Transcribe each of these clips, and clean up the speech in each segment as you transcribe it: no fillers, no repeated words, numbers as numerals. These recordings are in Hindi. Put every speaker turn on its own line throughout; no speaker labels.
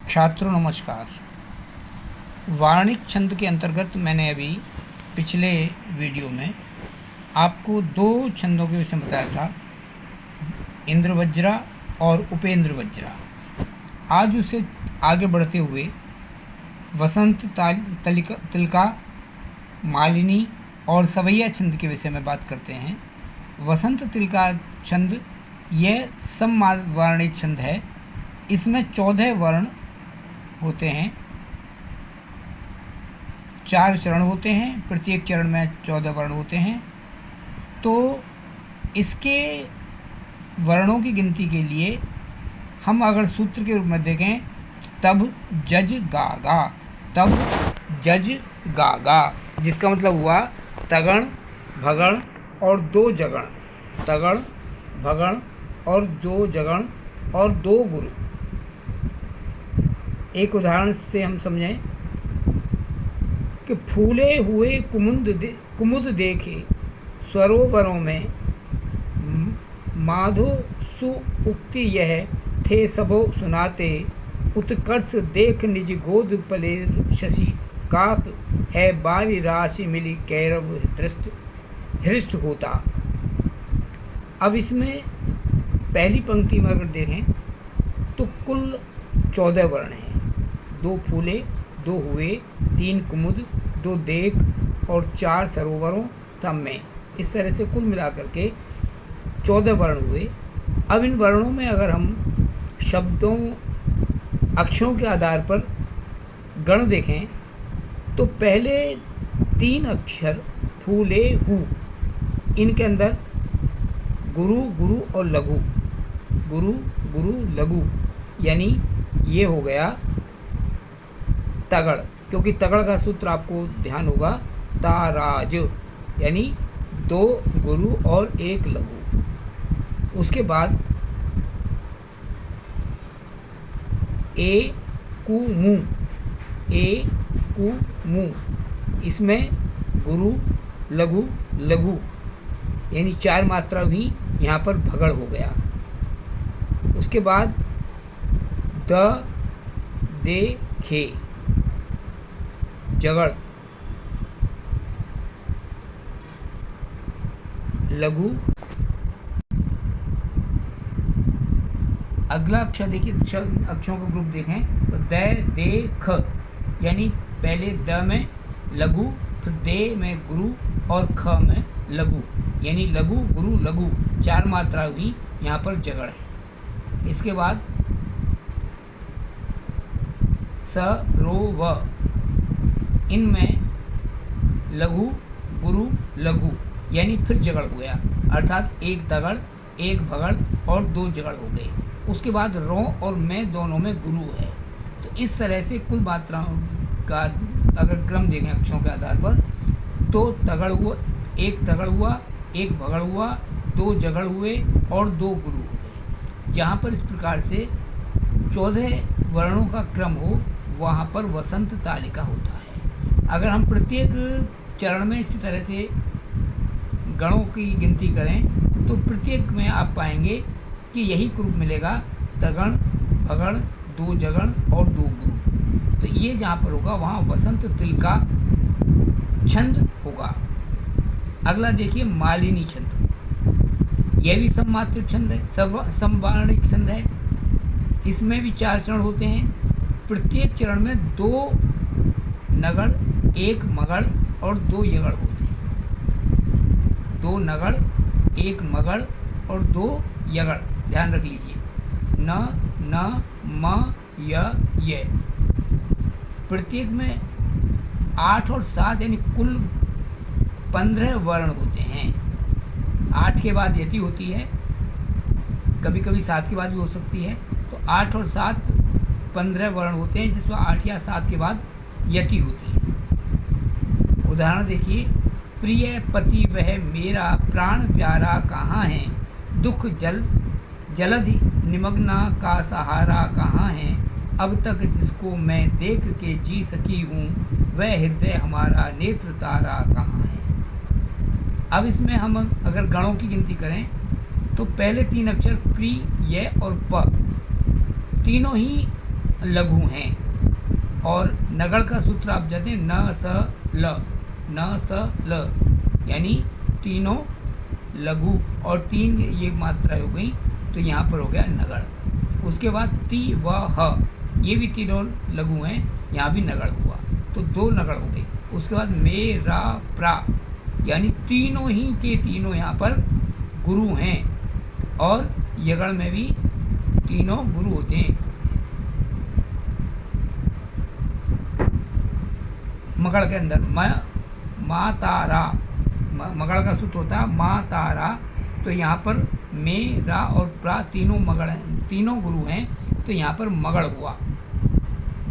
छात्रों नमस्कार। वार्णिक छंद के अंतर्गत मैंने अभी पिछले वीडियो में आपको दो छंदों के विषय में बताया था, इंद्रवज्रा और उपेंद्र वज्रा। आज उसे आगे बढ़ते हुए वसंत तिलका, मालिनी और सवैया छंद के विषय में बात करते हैं। वसंत तिलका छंद यह समवर्णिक छंद है। इसमें 14 वर्ण होते हैं, 4 चरण होते हैं, प्रत्येक चरण में 14 वर्ण होते हैं। तो इसके वर्णों की गिनती के लिए हम अगर सूत्र के रूप में देखें, तब जज गागा, तब जज गागा, जिसका मतलब हुआ तगण, भगण और 2 जगण, तगण, भगण और 2 जगण और 2 गुरु। एक उदाहरण से हम समझें कि फूले हुए कुमुद देखे सरोवरों में, माधो सु उक्ति यह थे सबो सुनाते, उत्कर्ष देख निज गोद पले शशि, काक है बारी राशि मिली कैरव हृष्ट होता। अब इसमें पहली पंक्ति में अगर देखें तो कुल 14 वर्ण हैं। 2 फूले, 2 हुए, 3 कुमुद, 2 देख और 4 सरोवरों सब में, इस तरह से कुल मिलाकर के 14 वर्ण हुए। अब इन वर्णों में अगर हम शब्दों, अक्षरों के आधार पर गण देखें तो पहले 3 अक्षर फूले हु, इनके अंदर गुरु, गुरु और लघु, गुरु, गुरु, लघु, यानी ये हो गया तगड़, क्योंकि तगड़ का सूत्र आपको ध्यान होगा ताराज, यानी 2 गुरु और 1 लघु। उसके बाद ए कु मु, ए कु मु, इसमें गुरु, लघु, लघु, यानी 4 मात्रा भी यहाँ पर भगड़ हो गया। उसके बाद द दे खे, जगड़, लघु। अगला अक्षर देखिए, अक्षरों का ग्रुप देखें तो द दे ख, यानी पहले द में लघु, फिर दे में गुरु और ख में लघु, यानी लघु, गुरु, लघु, 4 मात्रा हुई, यहाँ पर जगड़ है। इसके बाद स रो व, इनमें लघु, गुरु, लघु, यानी फिर जगड़ हो गया, अर्थात 1 तगड़, 1 भगड़ और 2 जगड़ हो गए। उसके बाद रो और मैं दोनों में गुरु है। तो इस तरह से कुल मात्राओं का अगर क्रम देखें अक्षरों के आधार पर, तो तगड़ हुआ, 1 तगड़ हुआ, 1 भगड़ हुआ, 2 जगड़ हुए और 2 गुरु हो गए। जहाँ पर इस प्रकार से 14 वर्णों का क्रम हो, वहाँ पर वसंत तालिका होता है। अगर हम प्रत्येक चरण में इसी तरह से गणों की गिनती करें तो प्रत्येक में आप पाएंगे कि यही ग्रुप मिलेगा, तगण, भगण, 2 जगण और 2 गुरु। तो ये जहाँ पर होगा वहाँ वसंत तिलका छंद होगा। अगला देखिए मालिनी छंद, यह भी सममात्रिक छंद है, समवर्णिक छंद है। इसमें भी 4 चरण होते हैं। प्रत्येक चरण में 2 नगड़, 1 मगड़ और 2 यगड़ होते हैं। 2 नगड़, 1 मगड़ और 2 यगड़, ध्यान रख लीजिए। न, न, म, य। प्रत्येक में 8 और 7 यानी कुल 15 वर्ण होते हैं। 8 के बाद यति होती है, कभी कभी 7 के बाद भी हो सकती है। तो 8 और 7 15 वर्ण होते हैं, जिसमें 8 या 7 के बाद यति होती है। उदाहरण देखिए, प्रिय पति वह मेरा प्राण प्यारा कहाँ है, दुख जलधि निमग्ना का सहारा कहाँ है, अब तक जिसको मैं देख के जी सकी हूँ, वह हृदय हमारा नेत्र तारा कहाँ है। अब इसमें हम अगर गणों की गिनती करें तो पहले 3 अक्षर प्री, य और प, तीनों ही लघु हैं। और नगड़ का सूत्र आप जानते हैं, न स ल, न स ल, यानी तीनों लघु और 3 ये मात्राएं हो गई, तो यहाँ पर हो गया नगड़। उसके बाद ती व ह, ये भी तीनों लघु हैं, यहाँ भी नगड़ हुआ, तो 2 नगड़ हो गए। उसके बाद मे रा प्रा, यानी तीनों ही के तीनों यहाँ पर गुरु हैं, और यगड़ में भी तीनों गुरु होते हैं। मगड़ के अंदर मा तारा, मगड़ का सूत्र होता है मा तारा, तो यहाँ पर मे रा और प्रा तीनों मगड़ हैं, तीनों गुरु हैं, तो यहाँ पर मगड़ हुआ।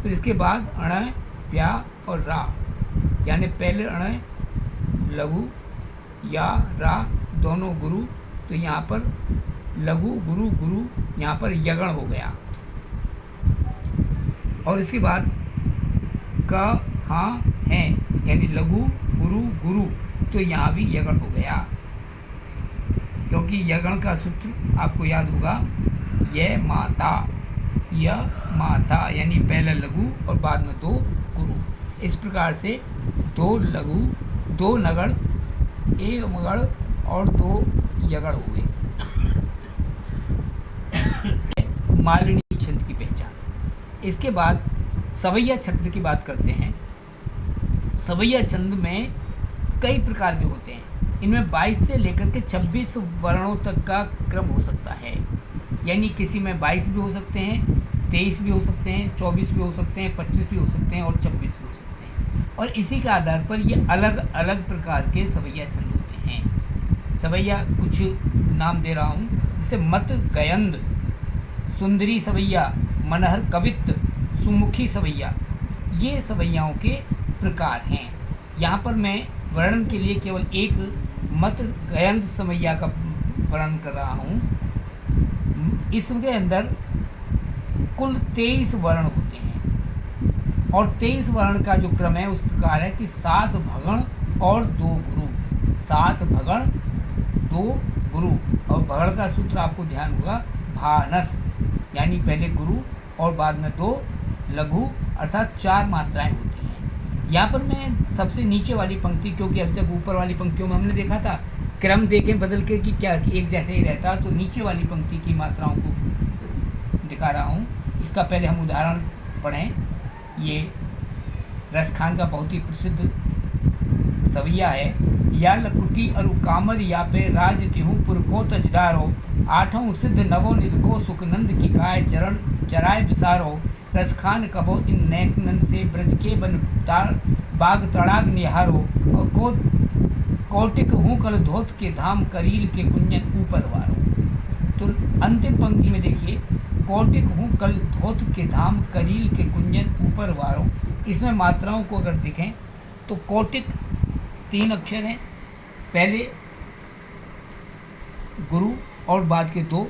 फिर इसके बाद अण प्या और रा, यानी पहले अण लघु या रा दोनों गुरु, तो यहाँ पर लघु गुरु गुरु, यहाँ पर यगण हो गया। और इसके बाद क हाँ हैं, यानी लघु गुरु गुरु, तो यहाँ भी यगण हो गया, क्योंकि यगण का सूत्र आपको याद होगा, ये माता, यह माता, यानी पहला लघु और बाद में 2 गुरु। इस प्रकार से 2 लघु, 2 नगड़, 1 मगड़ और 2 यगड़ हुए। मालिनी छंद की पहचान। इसके बाद सवैया छंद की बात करते हैं। सवैया छंद में कई प्रकार के होते हैं। इनमें 22 से लेकर के 26 वर्णों तक का क्रम हो सकता है, यानी किसी में 22 भी हो सकते हैं, 23 भी हो सकते हैं, 24 भी हो सकते हैं, 25 भी हो सकते हैं और 26 भी हो सकते हैं। और इसी के आधार पर ये अलग अलग प्रकार के सवैया छंद होते हैं। सवैया कुछ नाम दे रहा हूँ, जैसे मत गयंद, सुंदरी सवैया, मनहर कवित्त, सुमुखी सवैया, ये सवैयाओं के प्रकार हैं। यहाँ पर मैं वर्णन के लिए केवल एक मत गयंद सवैया का वर्णन कर रहा हूँ। इसके अंदर कुल 23 वर्ण होते हैं, और 23 वर्ण का जो क्रम है उस प्रकार है कि 7 भगण और 2 गुरु, 7 भगण 2 गुरु। और भगण का सूत्र आपको ध्यान होगा, भानस, यानी पहले गुरु और बाद में 2 लघु, अर्थात 4 मात्राएं होती हैं। यहाँ पर मैं सबसे नीचे वाली पंक्ति, क्योंकि अभी तक ऊपर वाली पंक्तियों में हमने देखा था क्रम देखें बदल के कि क्या एक जैसे ही रहता, तो नीचे वाली पंक्ति की मात्राओं को दिखा रहा हूँ। इसका पहले हम उदाहरण पढ़ें। ये रसखान का बहुत ही प्रसिद्ध सवैया है। या लकुटी अरु कामर या पे राज तिहु पुर को तजडारो, 8 सिद्ध नवो निधको सुखनंद की काय चरण चराय विसारो, रसखान कबो इन नैकनन से ब्रज के बन बाग तड़ाग निहारो, और कोटिक हूँ कल धोत के धाम करील के कुंजन ऊपर वारो। तो अंतिम पंक्ति में देखिए, कोटिक हूँ कल धोत के धाम करील के कुंजन ऊपर वारो। इसमें मात्राओं को अगर देखें तो कोटिक 3 अक्षर हैं, पहले गुरु और बाद के 2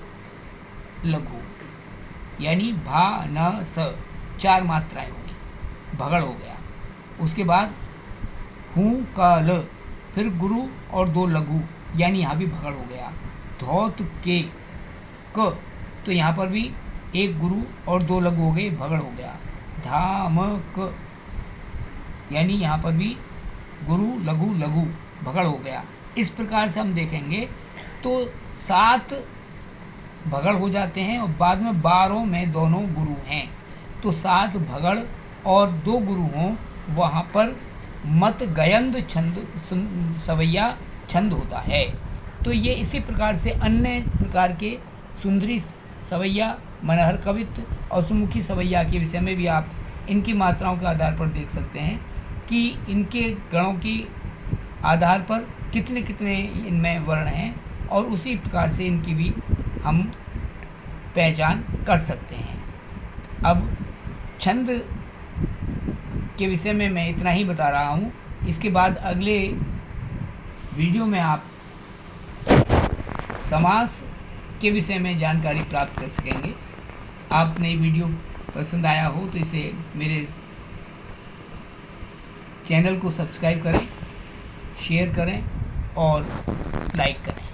लघु, यानी भा न स, 4 मात्राएं हो गई, भगड़ हो गया। उसके बाद हूँ का ल, फिर गुरु और 2 लघु, यानी यहाँ भी भगड़ हो गया। धौत के क, तो यहाँ पर भी 1 गुरु और 2 लघु हो गए, भगड़ हो गया। धाम क, यानी यहाँ पर भी गुरु लघु लघु, भगड़ हो गया। इस प्रकार से हम देखेंगे तो 7 भगड़ हो जाते हैं, और बाद में 12 में दोनों गुरु हैं, तो 7 भगड़ और 2 गुरु हों, वहाँ पर मत गयंद छंद सवैया छंद होता है। तो ये इसी प्रकार से अन्य प्रकार के सुंदरी सवैया, मनहर कवित्त और सुमुखी सवैया के विषय में भी आप इनकी मात्राओं के आधार पर देख सकते हैं कि इनके गणों की आधार पर कितने कितने इनमें वर्ण हैं, और उसी प्रकार से इनकी भी हम पहचान कर सकते हैं। अब छंद के विषय में मैं इतना ही बता रहा हूँ। इसके बाद अगले वीडियो में आप समास के विषय में जानकारी प्राप्त कर सकेंगे। आपने ये वीडियो पसंद आया हो तो इसे मेरे चैनल को सब्सक्राइब करें, शेयर करें और लाइक करें।